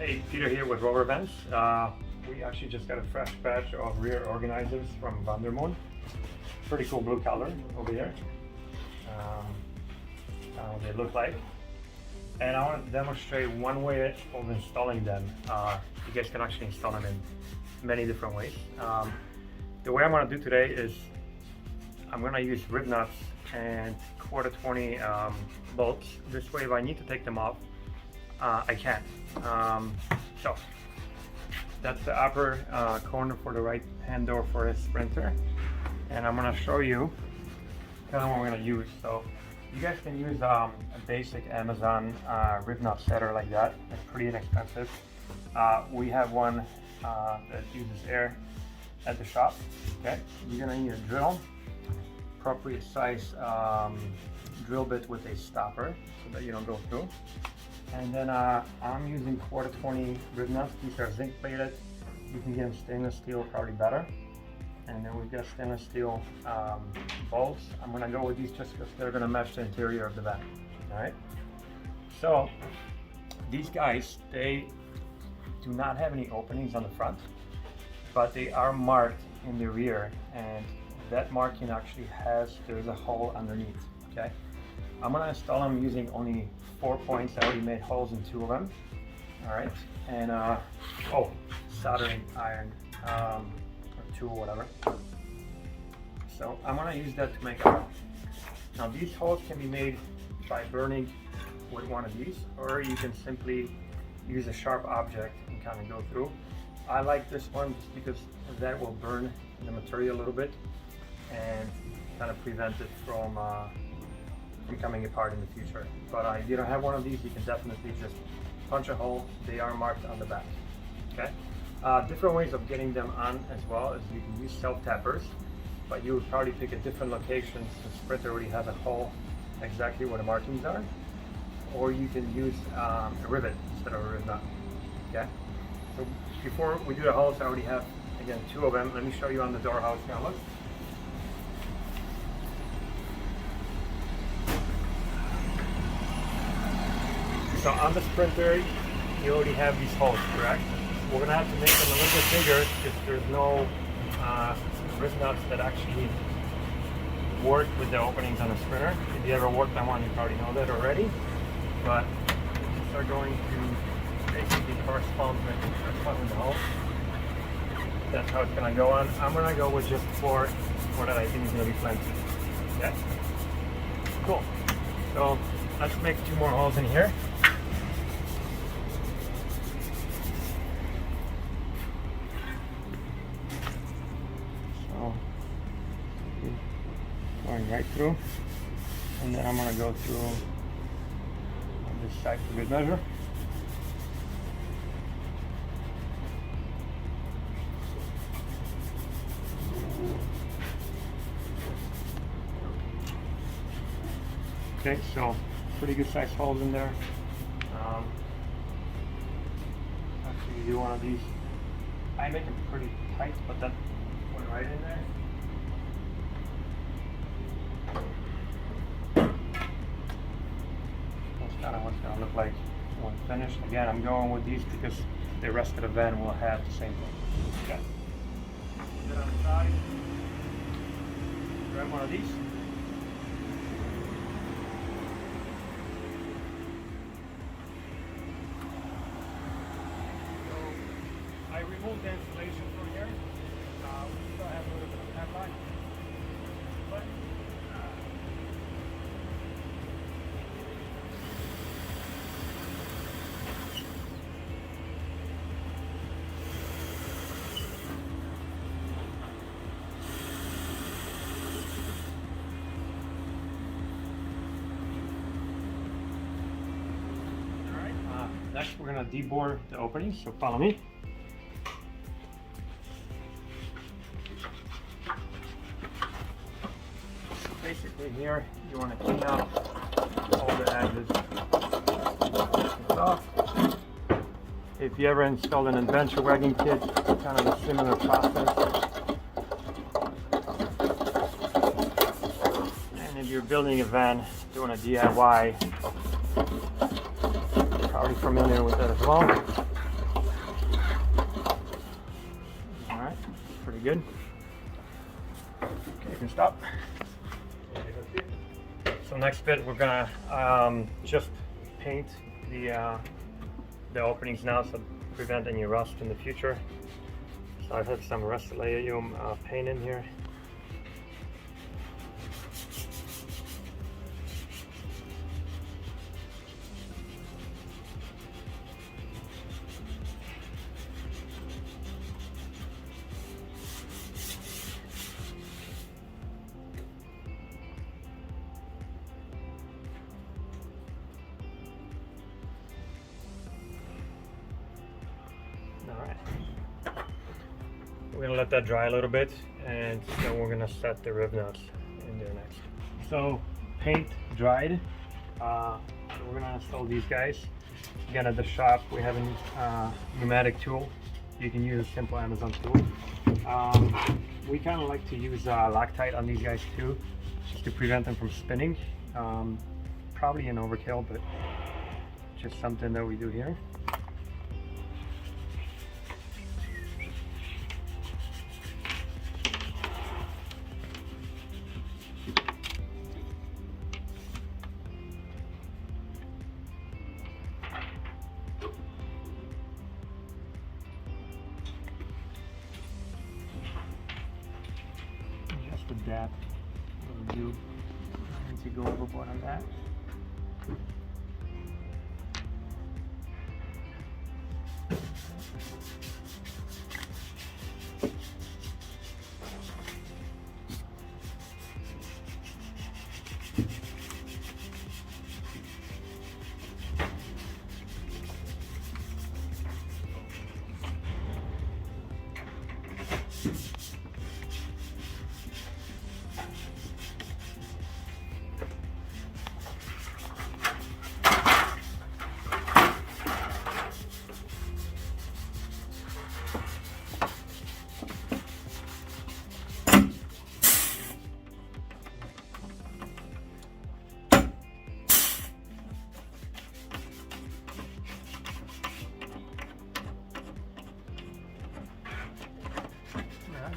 Hey, Peter here with Rover Vents. We actually just got a fresh batch of rear organizers from VanDer Moon. Pretty cool blue color over here. What they look like. And I want to demonstrate one way of installing them. You guys can actually install them in many different ways. The way I'm going to do today is I'm going to use Rivet-Nuts and 1/4 bolts. This way, if I need to take them off, I can. So that's the upper corner for the right hand door for a Sprinter, and I'm going to show you kind of what we're going to use. So you guys can use a basic Amazon Rivet-Nut setter like that. It's pretty inexpensive. We have one that uses air at the shop. Okay, you're going to need a drill, appropriate size drill bit with a stopper so that you don't go through. And then I'm using 1/4 Rivet-Nuts. These are zinc plated. You can get them stainless steel, probably better. And then we've got stainless steel bolts. I'm gonna go with these just because they're gonna match the interior of the van. All right. So these guys, they do not have any openings on the front, but they are marked in the rear, and that marking actually there's a hole underneath. Okay. I'm gonna install them using only 4 points. I already made holes in 2 of them. All right, and soldering iron or 2 or whatever. So I'm gonna use that to make a hole. Now these holes can be made by burning with one of these, or you can simply use a sharp object and kind of go through. I like this one just because that will burn the material a little bit and kind of prevent it from coming apart in the future. But if you don't have one of these, you can definitely just punch a hole. They are marked on the back. Okay. Different ways of getting them on as well is you can use self-tappers, but you would probably pick a different location. The Sprinter already has a hole exactly where the markings are, or you can use a rivet instead of a Rivet-Nut. Okay. So before we do the holes, I already have again 2 of them. Let me show you on the door how it's gonna look. So on the Sprinter, you already have these holes, correct? We're gonna have to make them a little bit bigger if there's no Rivet-Nuts that actually work with the openings on the Sprinter. If you ever worked on one, you probably know that already. But these are going to basically correspond with the hole. That's how it's gonna go on. I'm gonna go with just 4 that I think is gonna be plenty. Okay? Cool. So let's make 2 more holes in here. Going right through, and then I'm going to go through on this side for good measure. Okay, so pretty good size holes in there. Actually, you do one of these. I make them pretty tight, but then put it right in there. Kind of what it's going to look like when finished. Again, I'm going with these because the rest of the van will have the same thing. Okay. Put it on the side. Grab one of these. So I removed the insulation from here. We still have a little bit of headline, but next, we're going to debore the openings, so follow me. So basically here, you want to clean up all the edges. Off. If you ever installed an adventure wagon kit, it's kind of a similar process. And if you're building a van, doing a DIY, probably familiar with that as well. we good? Okay, you can stop. So next bit, we're gonna just paint the openings now, so prevent any rust in the future. So I've had some Rust-Oleum paint in here. We're gonna let that dry a little bit, and then we're gonna set the Rivet-Nuts in there next. So paint dried. So we're gonna install these guys. Again, at the shop we have a pneumatic tool. You can use a simple Amazon tool. We kind of like to use Loctite on these guys too, just to prevent them from spinning. Probably an overkill, but just something that we do here. With that, we'll do. I need to go overboard on that.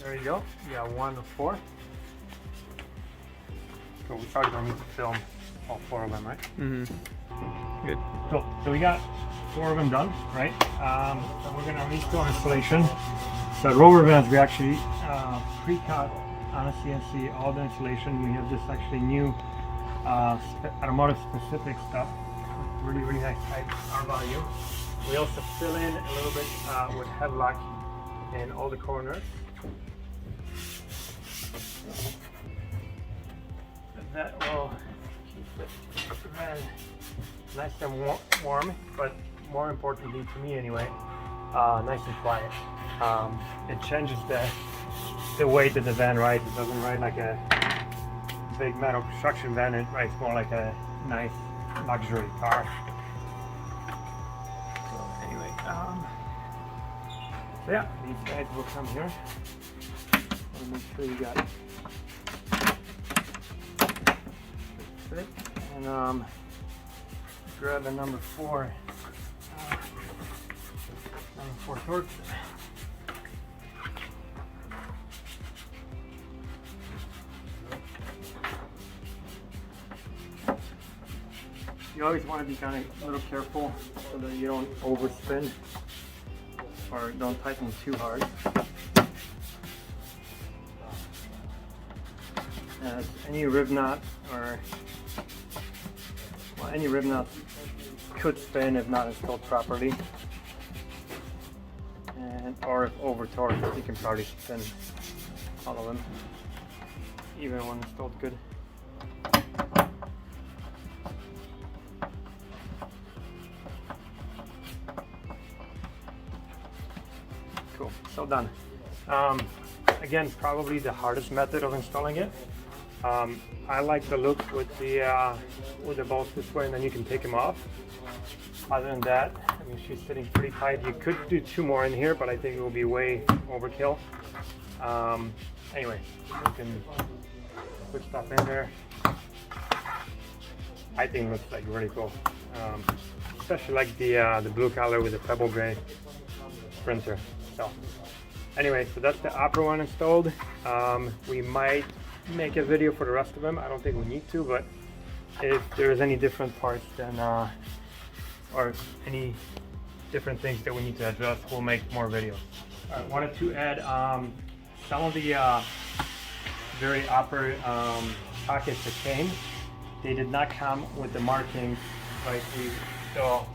There you go. You got 1 of 4. So we probably don't need to film all 4 of them, right? Mm-hmm. Good. Cool. So we got 4 of them done, right? So we're gonna restore installation. So at Rover vans, we actually pre-cut on a CNC all the insulation. We have this actually new automotive specific stuff. Really, really nice type R value. We also fill in a little bit with Hevlock in all the corners. That will keep the van nice and warm, but more importantly to me anyway, nice and quiet. It changes the weight that the van rides. It doesn't ride like a big metal construction van. It rides more like a nice luxury car. So anyway, so yeah, these guys will come here. I'll make sure you got it. Fit. And grab a number 4 torch. You always want to be kind of a little careful so that you don't overspin or don't tighten too hard. As any rib knot or any rib knot could spin if not installed properly, and or if over torqued, you can probably spin all of them, even when installed good. Cool, so done. Again, probably the hardest method of installing it. I like the look with the bolts this way, and then you can take them off. Other than that, I mean, she's sitting pretty tight. You could do 2 more in here, but I think it will be way overkill. Anyway, you can put stuff in there. I think it looks like really cool. Especially like the blue color with the pebble gray printer. So Anyway, so that's the upper one installed. We might make a video for the rest of them. I don't think we need to, but if there's any different parts, then or any different things that we need to address, we'll make more videos. I wanted to add some of the very upper pockets that came. They did not come with the markings like we saw,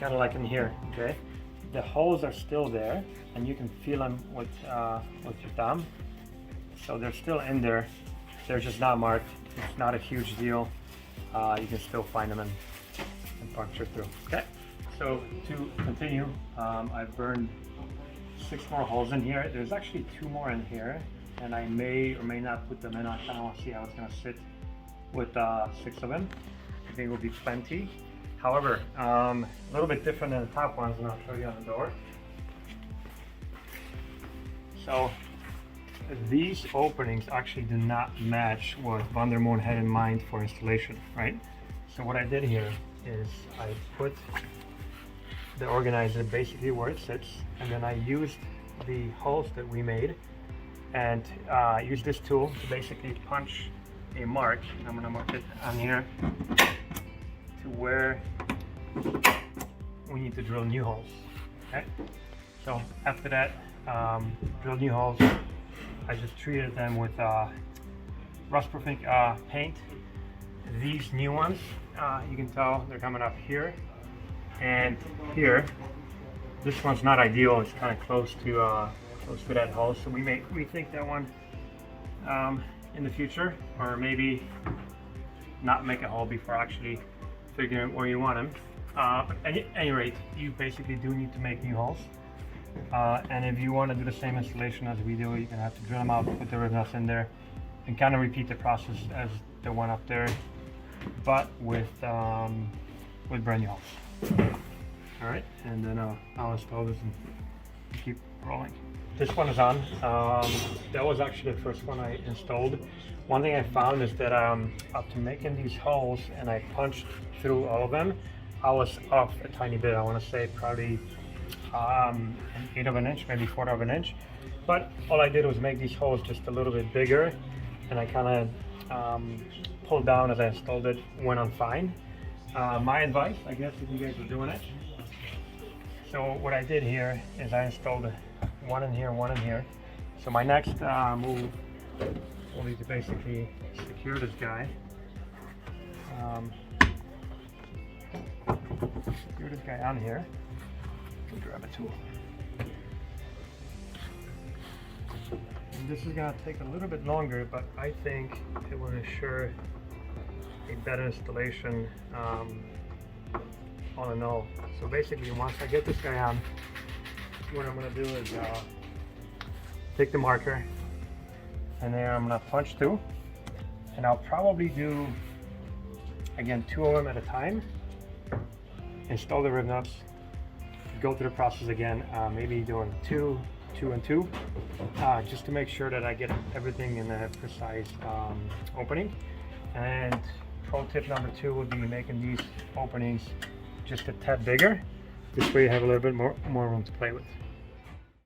kind of like in here. Okay, the holes are still there, and you can feel them with your thumb. So they're still in there. They're just not marked. It's not a huge deal. You can still find them and puncture through. Okay. So to continue, I've burned 6 more holes in here. There's actually 2 more in here, and I may or may not put them in. I kind of want to see how it's going to sit with 6 of them. I think it will be plenty. However, a little bit different than the top ones, and I'll show you on the door. So these openings actually do not match what VanDer Moon had in mind for installation, right? So what I did here is I put the organizer basically where it sits, and then I used the holes that we made and used this tool to basically punch a mark. I'm going to mark it on here to where we need to drill new holes. Okay, so after that, drill new holes. I just treated them with rust-proof ink paint. These new ones, you can tell they're coming up here and here. This one's not ideal. It's kind of close to that hole. So we may rethink that one in the future, or maybe not make a hole before actually figuring out where you want them. But at any rate, you basically do need to make new holes. And if you want to do the same installation as we do, you're gonna have to drill them out, put the Rivet-Nuts in there, and kind of repeat the process as the one up there, but with brand new holes. All right, and then I'll install this and keep rolling. This one is on. That was actually the first one I installed. One thing I found is that after making these holes and I punched through all of them, I was off a tiny bit. I want to say probably an 1/8 of an inch, maybe 1/4 of an inch. But all I did was make these holes just a little bit bigger, and I kind of pulled down as I installed it, went on fine. My advice, I guess, if you guys are doing it. So what I did here is I installed one in here, one in here. So my next move will be to basically secure this guy. Secure this guy on here. Grab a tool. And this is going to take a little bit longer, but I think it will ensure a better installation all in all. So basically, once I get this guy on, what I'm going to do is take the marker, and then I'm going to punch through, and I'll probably do, again, 2 of them at a time. Install the Rivet-Nuts, go through the process again, maybe doing 2 and 2, just to make sure that I get everything in a precise opening. And pro tip number 2 would be making these openings just a tad bigger. This way you have a little bit more room to play with.